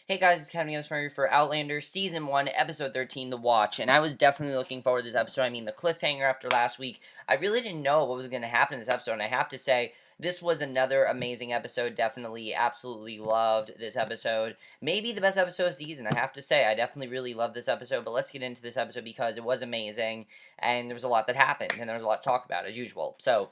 Hey guys, it's Kevin again for Outlander Season 1, Episode 13, The Watch, and I was definitely looking forward to this episode. I mean, the cliffhanger after last week, I really didn't know what was going to happen in this episode, and I have to say, this was another amazing episode. Definitely, absolutely loved this episode. Maybe the best episode of the season, I have to say. I definitely really loved this episode, but let's get into this episode because it was amazing, and there was a lot that happened, and there was a lot to talk about, as usual. So,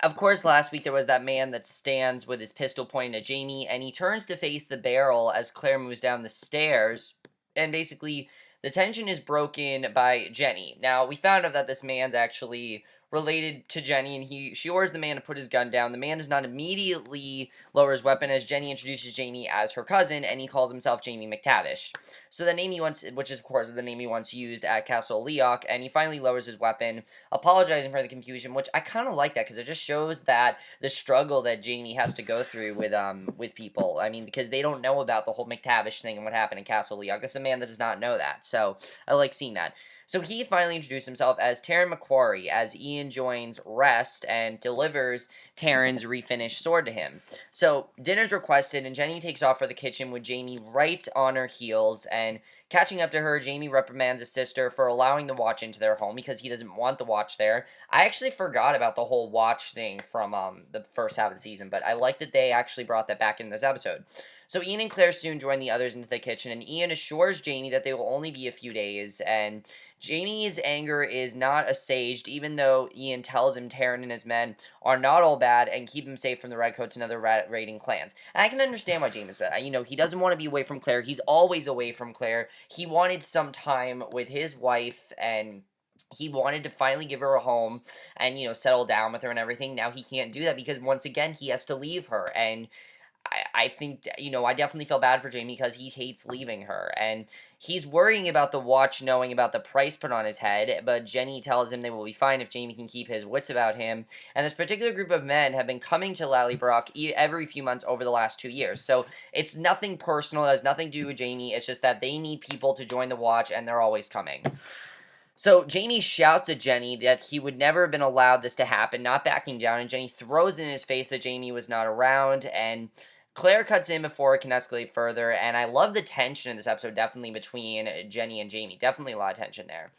of course, last week there was that man that stands with his pistol pointing at Jamie, and he turns to face the barrel as Claire moves down the stairs, and basically the tension is broken by Jenny. Now, we found out that this man's actually related to Jenny, and she orders the man to put his gun down. The man does not immediately lower his weapon as Jenny introduces Jamie as her cousin, and he calls himself Jamie McTavish. So the name he wants, which is of course the name he once used at Castle Leoch, and he finally lowers his weapon, apologizing for the confusion, which I kind of like that because it just shows that the struggle that Jamie has to go through with people. I mean, because they don't know about the whole McTavish thing and what happened in Castle Leoch. This is a man that does not know that, so I like seeing that. So he finally introduced himself as Taran McQuarrie as Ian joins Rest and delivers Taran's refinished sword to him. So dinner's requested, and Jenny takes off for the kitchen with Jamie right on her heels, and catching up to her, Jamie reprimands his sister for allowing the watch into their home because he doesn't want the watch there. I actually forgot about the whole watch thing from the first half of the season, but I like that they actually brought that back in this episode. So Ian and Claire soon join the others into the kitchen, and Ian assures Jamie that they will only be a few days, and Jamie's anger is not assuaged, even though Ian tells him Taran and his men are not all bad and keep him safe from the redcoats and other raiding clans. And I can understand why Jamie's bad. He doesn't want to be away from Claire. He's always away from Claire. He wanted some time with his wife, and he wanted to finally give her a home and, settle down with her and everything. Now he can't do that because, once again, he has to leave her. And I think, I definitely feel bad for Jamie because he hates leaving her. And he's worrying about the watch knowing about the price put on his head, but Jenny tells him they will be fine if Jamie can keep his wits about him. And this particular group of men have been coming to Lallybroch every few months over the last 2 years. So it's nothing personal. It has nothing to do with Jamie. It's just that they need people to join the watch, and they're always coming. So Jamie shouts at Jenny that he would never have been allowed this to happen, not backing down, and Jenny throws in his face that Jamie was not around, and Claire cuts in before it can escalate further, and I love the tension in this episode, definitely between Jenny and Jamie. Definitely a lot of tension there.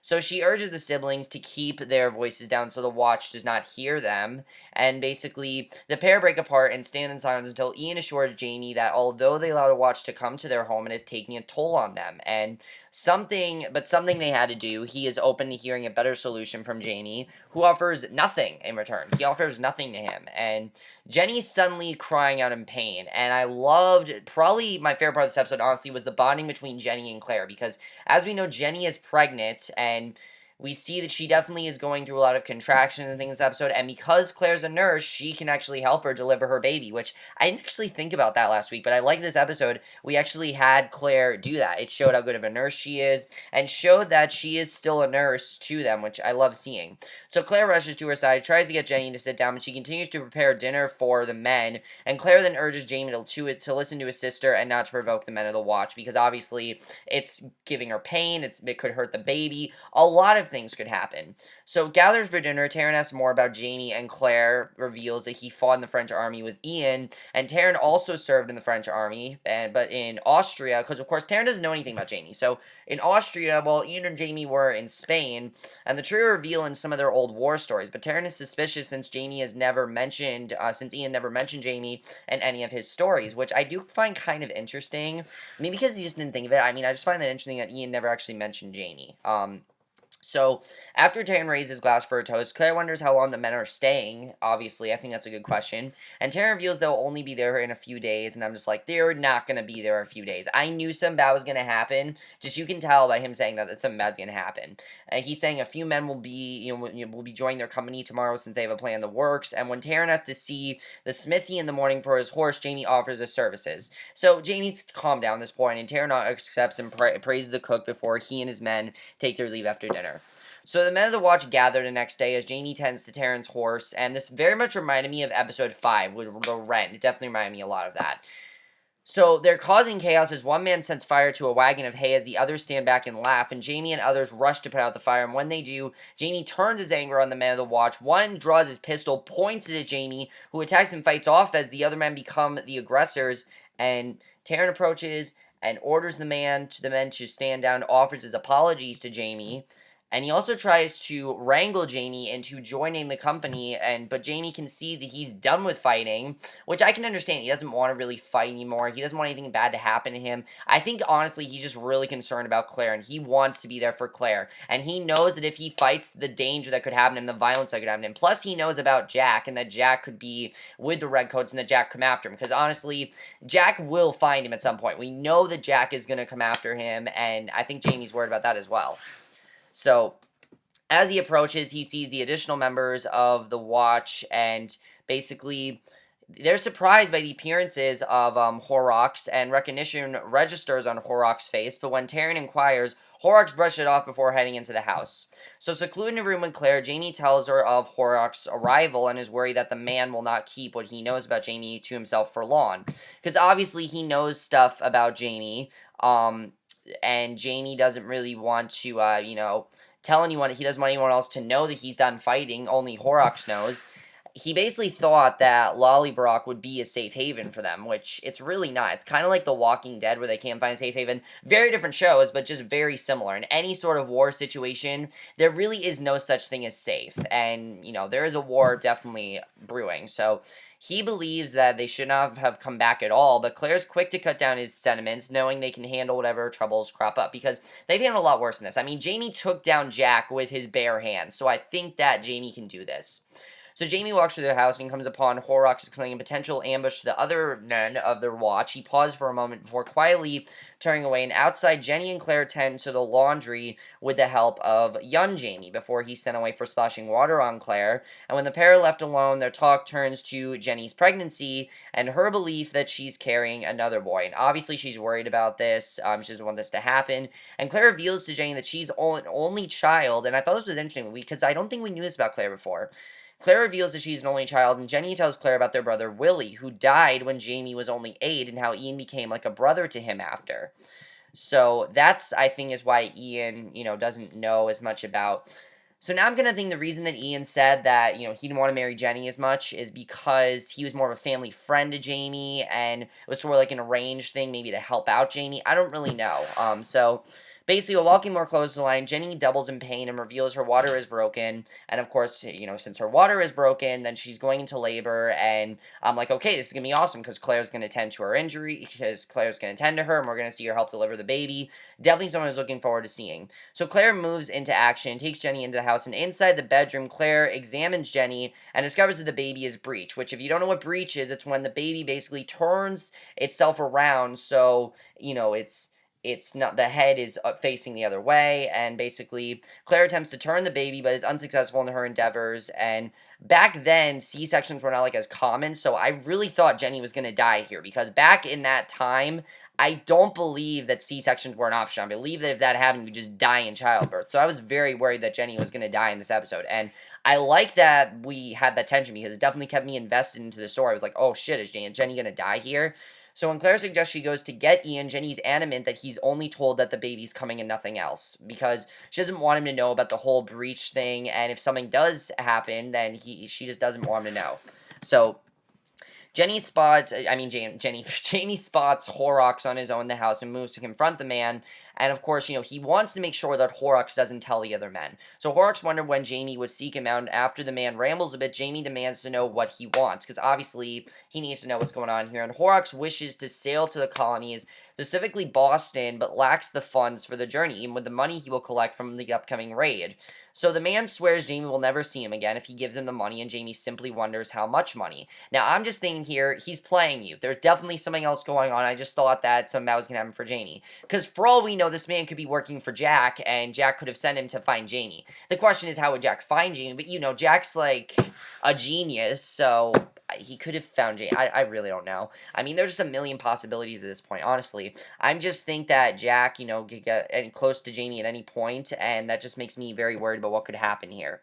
So she urges the siblings to keep their voices down so the watch does not hear them. And basically, the pair break apart and stand in silence until Ian assures Jamie that although they allowed a watch to come to their home, it is taking a toll on them. And something they had to do, he is open to hearing a better solution from Jamie, who offers nothing in return. He offers nothing to him. And Jenny's suddenly crying out in pain. And I loved, probably my favorite part of this episode, honestly, was the bonding between Jenny and Claire. Because as we know, Jenny is pregnant, and we see that she definitely is going through a lot of contractions and things in this episode, and because Claire's a nurse, she can actually help her deliver her baby, which I didn't actually think about that last week, but I like this episode. We actually had Claire do that. It showed how good of a nurse she is, and showed that she is still a nurse to them, which I love seeing. So Claire rushes to her side, tries to get Jenny to sit down, but she continues to prepare dinner for the men, and Claire then urges Jamie to listen to his sister and not to provoke the men of the watch, because obviously it's giving her pain, it could hurt the baby, a lot of things could happen. So gathered for dinner, Taran asks more about Jamie, and Claire reveals that he fought in the French army with Ian, and Taran also served in the French army, but in Austria, because of course Taran doesn't know anything about Jamie. So in Austria, while Ian and Jamie were in Spain, and the trio reveal in some of their old war stories, but Taran is suspicious since Ian never mentioned Jamie in any of his stories, which I do find kind of interesting. Maybe because he just didn't think of it. I mean, I just find that interesting that Ian never actually mentioned Jamie. So, after Taran raises his glass for a toast, Claire wonders how long the men are staying. Obviously, I think that's a good question. And Taran reveals they'll only be there in a few days, and I'm just like, they're not going to be there a few days. I knew something bad was going to happen. Just you can tell by him saying that something bad's going to happen. He's saying a few men will be joining their company tomorrow since they have a plan that works. And when Taran has to see the smithy in the morning for his horse, Jamie offers his services. So Jamie's calmed down at this point, and Taran accepts and praises the cook before he and his men take their leave after dinner. So the men of the watch gather the next day as Jamie tends to Taran's horse, and this very much reminded me of episode 5 with the Wren. It definitely reminded me a lot of that. So they're causing chaos as one man sets fire to a wagon of hay as the others stand back and laugh, and Jamie and others rush to put out the fire, and when they do, Jamie turns his anger on the men of the watch. One draws his pistol, points it at Jamie, who attacks and fights off as the other men become the aggressors, And Taran approaches and orders the men to stand down, offers his apologies to Jamie, and he also tries to wrangle Jamie into joining the company, but Jamie concedes that he's done with fighting, which I can understand. He doesn't want to really fight anymore. He doesn't want anything bad to happen to him. I think honestly he's just really concerned about Claire, and he wants to be there for Claire. And he knows that if he fights, the danger that could happen to him, the violence that could happen to him. Plus he knows about Jack, and that Jack could be with the Redcoats, and that Jack come after him. Because honestly, Jack will find him at some point. We know that Jack is going to come after him, and I think Jamie's worried about that as well. So, as he approaches, he sees the additional members of the Watch, and basically, they're surprised by the appearances of Horrocks, and recognition registers on Horrocks' face, but when Taran inquires, Horrocks brushes it off before heading into the house. So, secluded in a room with Claire, Jamie tells her of Horrocks' arrival and is worried that the man will not keep what he knows about Jamie to himself for long. Because obviously, he knows stuff about Jamie, and Jamie doesn't really want to, tell anyone. He doesn't want anyone else to know that he's done fighting. Only Horrocks knows. He basically thought that Lallybroch would be a safe haven for them, which it's really not. It's kind of like The Walking Dead, where they can't find a safe haven. Very different shows, but just very similar. In any sort of war situation, there really is no such thing as safe. And, there is a war definitely brewing. So he believes that they should not have come back at all, but Claire's quick to cut down his sentiments, knowing they can handle whatever troubles crop up, because they've handled a lot worse than this. I mean, Jamie took down Jack with his bare hands, so I think that Jamie can do this. So Jamie walks through their house and comes upon Horrocks explaining a potential ambush to the other men of their watch. He paused for a moment before quietly turning away, and outside, Jenny and Claire tend to the laundry with the help of young Jamie before he's sent away for splashing water on Claire. And when the pair are left alone, their talk turns to Jenny's pregnancy and her belief that she's carrying another boy. And obviously, she's worried about this. She doesn't want this to happen. And Claire reveals to Jenny that she's an only child. And I thought this was interesting because I don't think we knew this about Claire before. Claire reveals that she's an only child, and Jenny tells Claire about their brother Willie, who died when Jamie was only 8, and how Ian became like a brother to him after. So that's, I think, is why Ian, doesn't know as much about. So now I'm going to think the reason that Ian said that, he didn't want to marry Jenny as much is because he was more of a family friend to Jamie, and it was sort of like an arranged thing, maybe to help out Jamie. I don't really know. So basically, while walking more close to the line, Jenny doubles in pain and reveals her water is broken. And of course, since her water is broken, then she's going into labor. And I'm like, okay, this is going to be awesome because Claire's going to tend to her injury, because Claire's going to tend to her, and we're going to see her help deliver the baby. Definitely someone who's looking forward to seeing. So Claire moves into action, takes Jenny into the house, and inside the bedroom, Claire examines Jenny and discovers that the baby is breech, which if you don't know what breech is, it's when the baby basically turns itself around, so, it's not, the head is facing the other way, and basically Claire attempts to turn the baby but is unsuccessful in her endeavors. And back then, C-sections were not like as common, so I really thought Jenny was going to die here, because back in that time, I don't believe that C-sections were an option. I believe that if that happened, you just die in childbirth. So I was very worried that Jenny was going to die in this episode, and I like that we had that tension, because it definitely kept me invested into the story. I was like, oh shit, is Jenny going to die here? So when Claire suggests she goes to get Ian, Jenny's adamant that he's only told that the baby's coming and nothing else, because she doesn't want him to know about the whole breach thing, and if something does happen, then she just doesn't want him to know. So Jamie spots Horrocks on his own in the house and moves to confront the man. And of course, he wants to make sure that Horrocks doesn't tell the other men. So Horrocks wondered when Jamie would seek him out, and after the man rambles a bit, Jamie demands to know what he wants, because obviously he needs to know what's going on here. And Horrocks wishes to sail to the colonies, specifically Boston, but lacks the funds for the journey, even with the money he will collect from the upcoming raid. So the man swears Jamie will never see him again if he gives him the money, and Jamie simply wonders how much money. Now, I'm just thinking here, he's playing you. There's definitely something else going on. I just thought that something bad was going to happen for Jamie. Because for all we know, this man could be working for Jack, and Jack could have sent him to find Jamie. The question is, how would Jack find Jamie? But, Jack's like a genius, so he could have found Jamie. I really don't know. I mean, there's just a million possibilities at this point, honestly. I just think that Jack, could get close to Jamie at any point, and that just makes me very worried about what could happen here.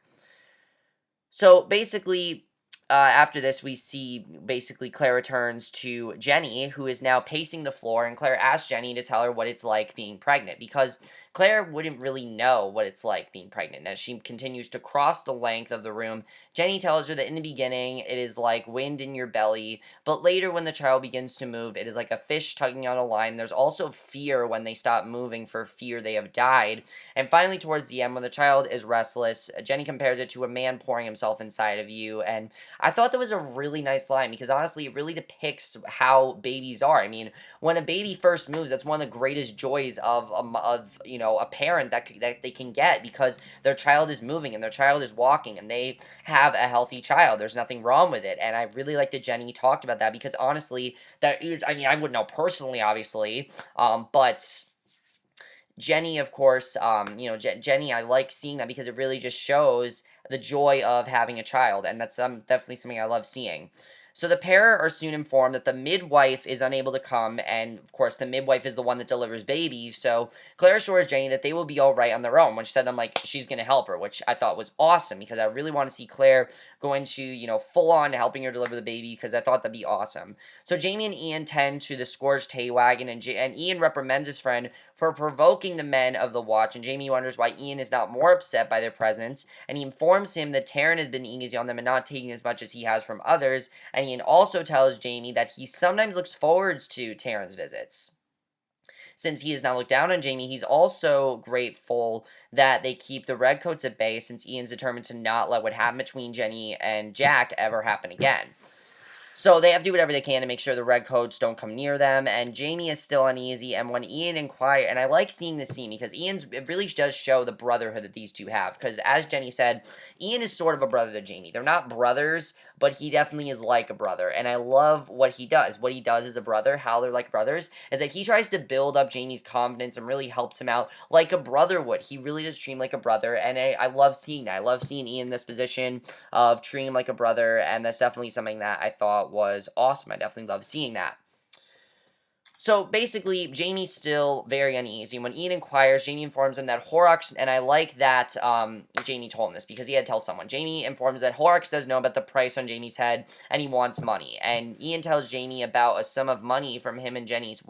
So, basically, after this, we see basically Claire returns to Jenny, who is now pacing the floor, and Claire asks Jenny to tell her what it's like being pregnant, because Claire wouldn't really know what it's like being pregnant. As she continues to cross the length of the room, Jenny tells her that in the beginning, it is like wind in your belly, but later when the child begins to move, it is like a fish tugging on a line. There's also fear when they stop moving for fear they have died. And finally, towards the end, when the child is restless, Jenny compares it to a man pouring himself inside of you, and I thought that was a really nice line because honestly, it really depicts how babies are. I mean, when a baby first moves, that's one of the greatest joys of a parent that they can get, because their child is moving and their child is walking and they have a healthy child. There's nothing wrong with it, and I really like that Jenny talked about that, because honestly, that is, I mean, I wouldn't know personally, obviously, but Jenny, of course, Jenny, I like seeing that because it really just shows the joy of having a child, and that's definitely something I love seeing. So the pair are soon informed that the midwife is unable to come, and of course, the midwife is the one that delivers babies. So Claire assures Jenny that they will be all right on their own, when she said them like she's gonna help her, which I thought was awesome because I really want to see Claire go into full on helping her deliver the baby, because I thought that'd be awesome. So Jamie and Ian tend to the scorched hay wagon, and Ian reprimands his friend for provoking the men of the watch, and Jamie wonders why Ian is not more upset by their presence, and he informs him that Taran has been easy on them and not taking as much as he has from others, and Ian also tells Jamie that he sometimes looks forwards to Taran's visits. Since he has not looked down on Jamie, he's also grateful that they keep the redcoats at bay, since Ian's determined to not let what happened between Jenny and Jack ever happen again. So they have to do whatever they can to make sure the redcoats don't come near them, and Jamie is still uneasy, and when Ian inquires, and I like seeing this scene because it really does show the brotherhood that these two have, because as Jenny said, Ian is sort of a brother to Jamie. They're not brothers, but he definitely is like a brother, and I love what he does. What he does as a brother, how they're like brothers, is that he tries to build up Jamie's confidence and really helps him out like a brother would. He really does treat him like a brother, and I love seeing that. I love seeing Ian in this position of treating him like a brother, and that's definitely something that I thought was awesome. I definitely love seeing that. So basically, Jamie's still very uneasy. When Ian inquires, Jamie informs him that Horrocks, and I like that Jamie told him this because he had to tell someone. Jamie informs that Horrocks does know about the price on Jamie's head, and he wants money. And Ian tells Jamie about a sum of money from him and Jenny's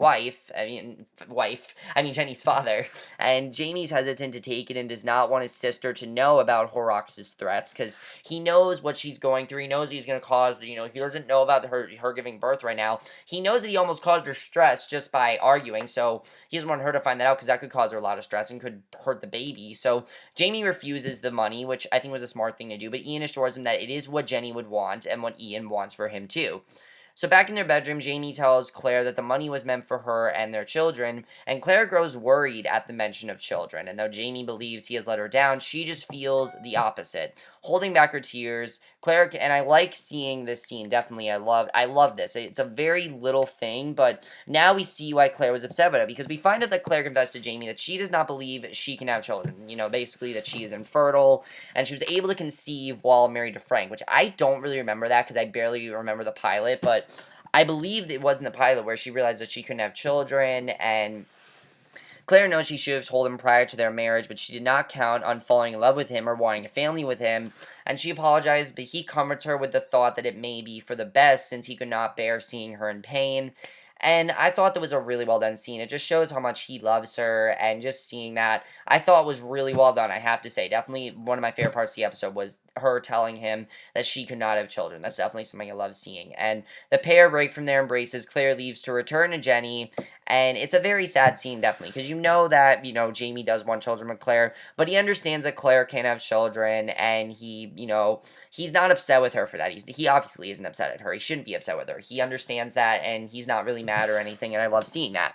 Jenny's father. And Jamie's hesitant to take it and does not want his sister to know about Horrocks' threats, because he knows what she's going through. He knows he's going to cause, he doesn't know about her giving birth right now. He knows that he almost caused her stress just by arguing, so he doesn't want her to find that out because that could cause her a lot of stress and could hurt the baby. So Jamie refuses the money, which I think was a smart thing to do, but Ian assures him that it is what Jenny would want and what Ian wants for him too. So back in their bedroom, Jamie tells Claire that the money was meant for her and their children, and Claire grows worried at the mention of children, and though Jamie believes he has let her down, she just feels the opposite. Holding back her tears, Claire, and I like seeing this scene, definitely, I love this. It's a very little thing, but now we see why Claire was upset about it, because we find out that Claire confessed to Jamie that she does not believe she can have children, basically that she is infertile, and she was able to conceive while married to Frank, which I don't really remember that, because I barely remember the pilot, but I believe it was in the pilot where she realized that she couldn't have children, and Claire knows she should have told him prior to their marriage, but she did not count on falling in love with him or wanting a family with him, and she apologized, but he comforts her with the thought that it may be for the best since he could not bear seeing her in pain. And I thought that was a really well done scene. It just shows how much he loves her, and just seeing that, I thought was really well done, I have to say. Definitely one of my favorite parts of the episode was her telling him that she could not have children. That's definitely something I love seeing. And the pair break from their embraces. Claire leaves to return to Jenny, and it's a very sad scene, definitely, because that, Jamie does want children with Claire, but he understands that Claire can't have children, and he's not upset with her for that. He obviously isn't upset at her. He shouldn't be upset with her. He understands that, and he's not really mad or anything, and I love seeing that.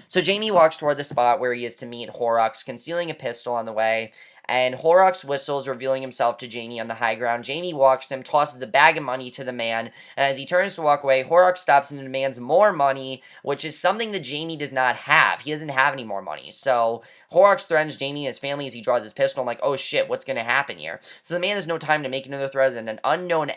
So Jamie walks toward the spot where he is to meet Horrocks, concealing a pistol on the way, and Horrocks whistles, revealing himself to Jamie on the high ground. Jamie walks to him, tosses the bag of money to the man, and as he turns to walk away, Horrocks stops and demands more money, which is something that Jamie does not have. He doesn't have any more money. So Horrocks threatens Jamie and his family as he draws his pistol. I'm like, oh shit, what's going to happen here? So the man has no time to make another threat, and an unknown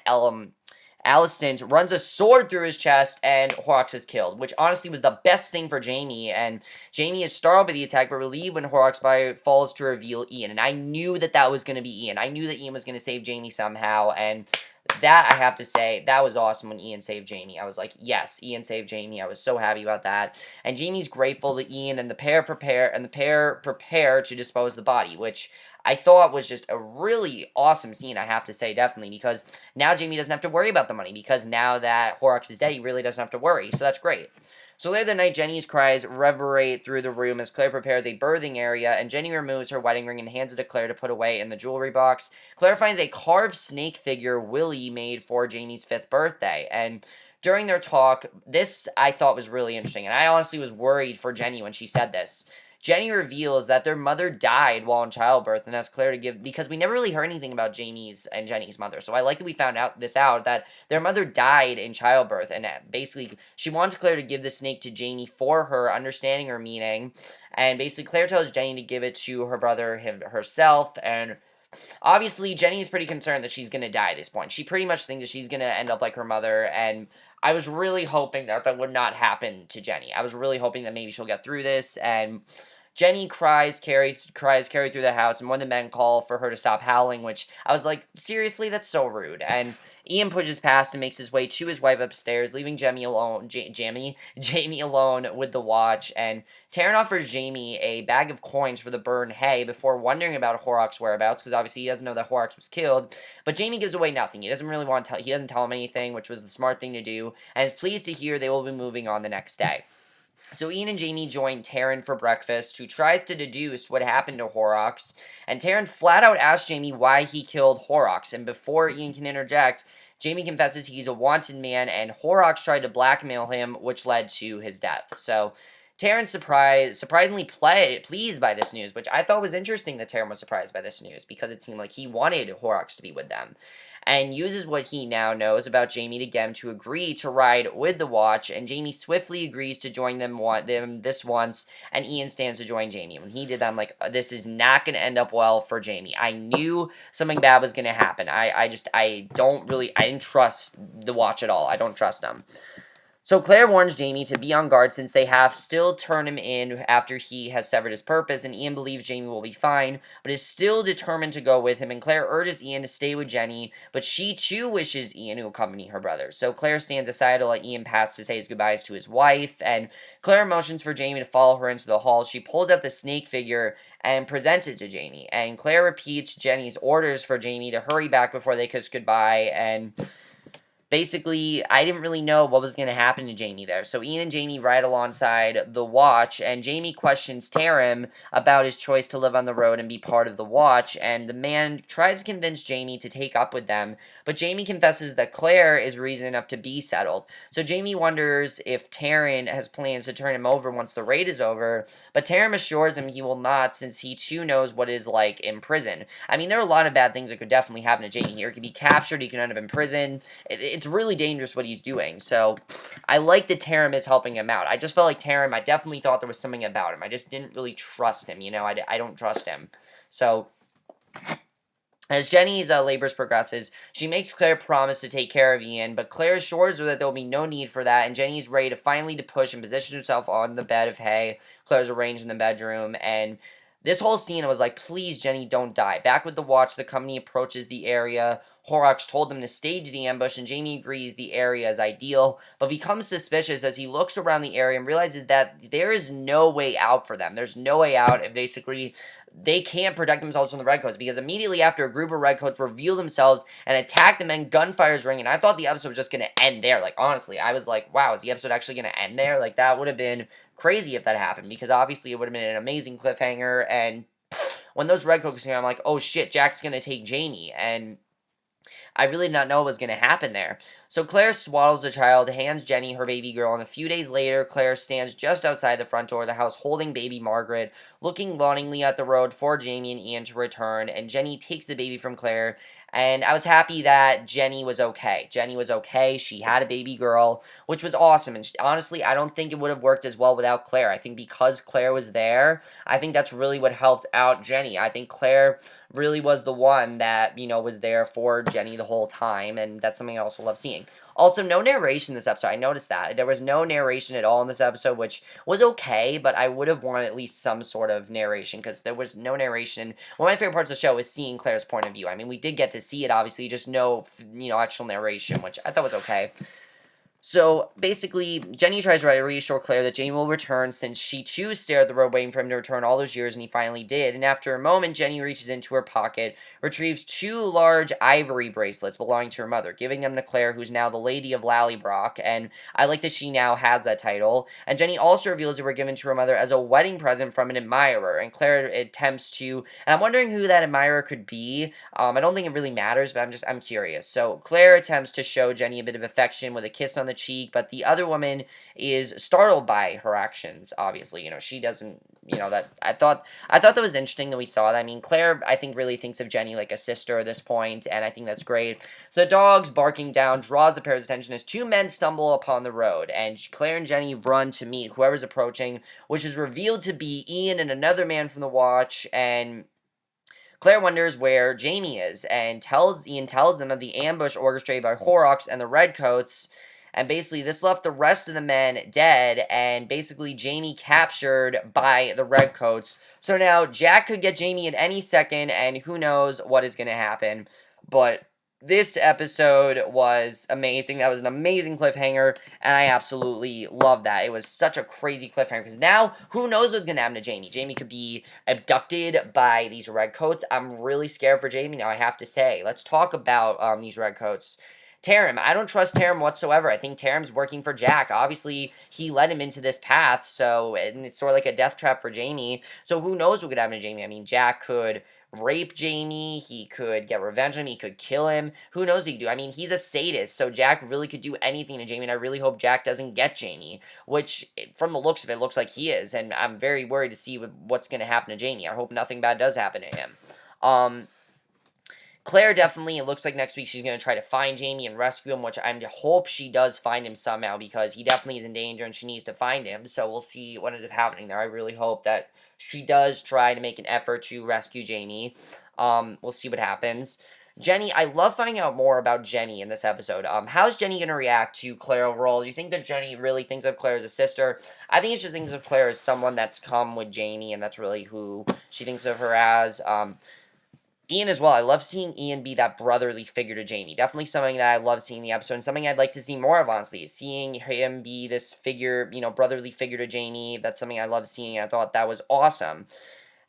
Alicent runs a sword through his chest, and Horrocks is killed, which honestly was the best thing for Jamie, and Jamie is startled by the attack, but relieved when Horrocks falls to reveal Ian, and I knew that was going to be Ian. I knew that Ian was going to save Jamie somehow, and that, I have to say, that was awesome when Ian saved Jamie. I was like, yes, Ian saved Jamie. I was so happy about that. And Jamie's grateful that Ian and the pair prepare to dispose the body, which I thought was just a really awesome scene, I have to say, definitely, because now Jamie doesn't have to worry about the money, because now that Horrocks is dead, he really doesn't have to worry, so that's great. So later that night, Jenny's cries reverberate through the room as Claire prepares a birthing area, and Jenny removes her wedding ring and hands it to Claire to put away in the jewelry box. Claire finds a carved snake figure Willie made for Jamie's 5th birthday, and during their talk, this I thought was really interesting, and I honestly was worried for Jenny when she said this. Jenny reveals that their mother died while in childbirth and asks Claire to give, because we never really heard anything about Jamie's and Jenny's mother. So I like that we found out that their mother died in childbirth, and basically she wants Claire to give the snake to Jamie for her, understanding her meaning. And basically Claire tells Jenny to give it to her brother herself, and obviously Jenny is pretty concerned that she's going to die at this point. She pretty much thinks that she's going to end up like her mother, and I was really hoping that that would not happen to Jenny. I was really hoping that maybe she'll get through this, and Jenny cries Carrie through the house, and one of the men call for her to stop howling, which I was like, seriously, that's so rude. And Ian pushes past and makes his way to his wife upstairs, leaving Jamie alone with the watch. And Taran offers Jamie a bag of coins for the burned hay before wondering about Horrocks' whereabouts, because obviously he doesn't know that Horrocks was killed. But Jamie gives away nothing. He doesn't really want to he doesn't tell him anything, which was the smart thing to do, and is pleased to hear they will be moving on the next day. So Ian and Jamie join Taran for breakfast, who tries to deduce what happened to Horrocks, and Taran flat out asks Jamie why he killed Horrocks, and before Ian can interject, Jamie confesses he's a wanted man, and Horrocks tried to blackmail him, which led to his death. So Taran's surprisingly pleased by this news, which I thought was interesting that Taran was surprised by this news, because it seemed like he wanted Horrocks to be with them, and uses what he now knows about Jamie to get him to agree to ride with the watch, and Jamie swiftly agrees to join them this once, and Ian stands to join Jamie. When he did that, I'm like, this is not going to end up well for Jamie. I knew something bad was going to happen. I didn't trust the watch at all. I don't trust him. So Claire warns Jamie to be on guard since they have still turn him in after he has severed his purpose, and Ian believes Jamie will be fine, but is still determined to go with him, and Claire urges Ian to stay with Jenny, but she too wishes Ian to accompany her brother. So Claire stands aside to let Ian pass to say his goodbyes to his wife, and Claire motions for Jamie to follow her into the hall. She pulls out the snake figure and presents it to Jamie, and Claire repeats Jenny's orders for Jamie to hurry back before they kiss goodbye, and basically, I didn't really know what was going to happen to Jamie there. So Ian and Jamie ride alongside the watch, and Jamie questions Tarem about his choice to live on the road and be part of the watch, and the man tries to convince Jamie to take up with them, but Jamie confesses that Claire is reason enough to be settled. So Jamie wonders if Taran has plans to turn him over once the raid is over, but Tarem assures him he will not, since he too knows what it is like in prison. I mean, there are a lot of bad things that could definitely happen to Jamie here. He could be captured, he could end up in prison. It's really dangerous what he's doing. So I like that Tarem is helping him out. I just felt like Tarem, I definitely thought there was something about him. I just didn't really trust him, you know. I don't trust him. So as Jenny's labors progresses, she makes Claire promise to take care of Ian, but Claire assures her that there will be no need for that, and Jenny's ready to finally push and position herself on the bed of hay Claire's arranged in the bedroom, and this whole scene, I was like, please, Jenny, don't die. Back with the watch, the company approaches the area. Horrocks told them to stage the ambush, and Jamie agrees the area is ideal, but becomes suspicious as he looks around the area and realizes that there is no way out for them. There's no way out, and basically they can't protect themselves from the redcoats, because immediately after, a group of redcoats reveal themselves and attack them, and gunfire is ringing. I thought the episode was just going to end there. Like, honestly, I was like, wow, is the episode actually going to end there? Like, that would have been crazy if that happened, because obviously it would have been an amazing cliffhanger, and when those redcoats came, I'm like, oh shit, Jack's going to take Jamie, and I really did not know what was going to happen there. So Claire swaddles the child, hands Jenny her baby girl, and a few days later, Claire stands just outside the front door of the house holding baby Margaret, looking longingly at the road for Jamie and Ian to return, and Jenny takes the baby from Claire, and I was happy that Jenny was okay. Jenny was okay. She had a baby girl, which was awesome, and honestly, I don't think it would have worked as well without Claire. I think because Claire was there, I think that's really what helped out Jenny. I think Claire really was the one that, you know, was there for Jenny the whole time, and that's something I also love seeing. Also, no narration this episode. I noticed that. There was no narration at all in this episode, which was okay, but I would have wanted at least some sort of narration, because there was no narration. One of my favorite parts of the show is seeing Claire's point of view. I mean, we did get to see it, obviously, just no, actual narration, which I thought was okay. So, basically, Jenny tries to reassure Claire that Jamie will return, since she too stared at the road waiting for him to return all those years, and he finally did. And after a moment, Jenny reaches into her pocket, retrieves 2 large ivory bracelets belonging to her mother, giving them to Claire, who's now the Lady of Lallybroch, and I like that she now has that title. And Jenny also reveals they were given to her mother as a wedding present from an admirer, and Claire attempts to, and I'm wondering who that admirer could be. I don't think it really matters, but I'm curious. So, Claire attempts to show Jenny a bit of affection with a kiss on the cheek, but the other woman is startled by her actions, obviously. She doesn't, that I thought that was interesting that we saw that. I mean, Claire, I think, really thinks of Jenny like a sister at this point, and I think that's great. The dogs barking down draws the pair's attention as 2 men stumble upon the road, and Claire and Jenny run to meet whoever's approaching, which is revealed to be Ian and another man from the Watch. And Claire wonders where Jamie is, and Ian tells them of the ambush orchestrated by Horrocks and the Redcoats. And basically, this left the rest of the men dead, and basically Jamie captured by the Redcoats. So now Jack could get Jamie at any second, and who knows what is going to happen. But this episode was amazing. That was an amazing cliffhanger, and I absolutely love that. It was such a crazy cliffhanger, because now, who knows what's going to happen to Jamie? Jamie could be abducted by these Redcoats. I'm really scared for Jamie now, I have to say. Let's talk about these Redcoats. Tarem, I don't trust Tarem whatsoever. I think Tarem's working for Jack. Obviously, he led him into this path, and it's sort of like a death trap for Jamie. So who knows what could happen to Jamie? I mean, Jack could rape Jamie, he could get revenge on him, he could kill him. Who knows what he could do? I mean, he's a sadist, so Jack really could do anything to Jamie, and I really hope Jack doesn't get Jamie, which, from the looks of it, looks like he is, and I'm very worried to see what's going to happen to Jamie. I hope nothing bad does happen to him. Claire definitely, it looks like next week she's going to try to find Jamie and rescue him, which I hope she does find him somehow, because he definitely is in danger and she needs to find him. So we'll see what ends up happening there. I really hope that she does try to make an effort to rescue Jamie. We'll see what happens. Jenny, I love finding out more about Jenny in this episode. How's Jenny going to react to Claire overall? Do you think that Jenny really thinks of Claire as a sister? I think she just thinks of Claire as someone that's come with Jamie, and that's really who she thinks of her as. Ian as well. I love seeing Ian be that brotherly figure to Jamie. Definitely something that I love seeing in the episode, and something I'd like to see more of, honestly. Seeing him be this figure, brotherly figure to Jamie, that's something I love seeing, and I thought that was awesome.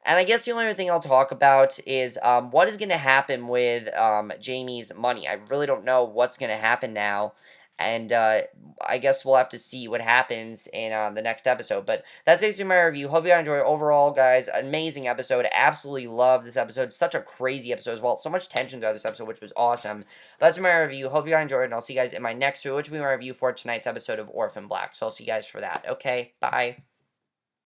And I guess the only other thing I'll talk about is what is going to happen with Jamie's money. I really don't know what's going to happen now. And I guess we'll have to see what happens in the next episode. But that's basically my review. Hope you guys enjoyed it. Overall, guys, amazing episode. Absolutely love this episode. Such a crazy episode as well. So much tension throughout this episode, which was awesome. But that's my review. Hope you guys enjoyed it. And I'll see you guys in my next video, which will be my review for tonight's episode of Orphan Black. So I'll see you guys for that. Okay, bye.